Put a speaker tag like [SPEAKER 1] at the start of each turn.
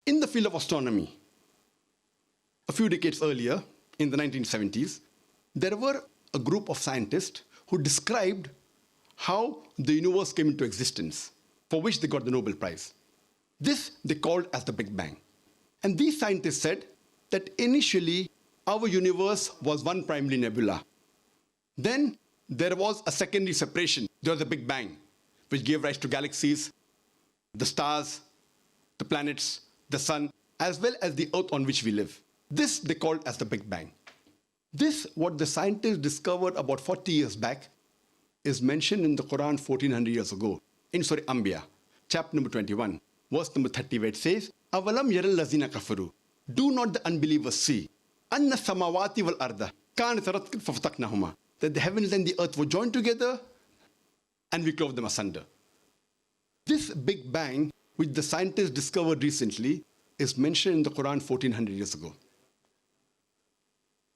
[SPEAKER 1] In the field of astronomy, a few decades earlier, in the 1970s, there were a group of scientists who described how the universe came into existence, for which they got the Nobel Prize. This they called as the Big Bang. And these scientists said that initially our universe was one primary nebula. Then there was a secondary separation. There was a Big Bang, which gave rise to galaxies, the stars, the planets, the sun, as well as the earth on which we live. This they called as the Big Bang. This, what the scientists discovered about 40 years back, is mentioned in the Quran 1400 years ago, in Surah Anbiya, chapter number 21, verse number 30, where it says, Awalam Yaral Ladhina Kafaru. Do not the unbelievers see, Anna Samawati wal Arda, Kaanata Ratqan Fafataqnahuma, that the heavens and the earth were joined together and we clove them asunder. This Big Bang, which the scientists discovered recently, is mentioned in the Quran 1400 years ago.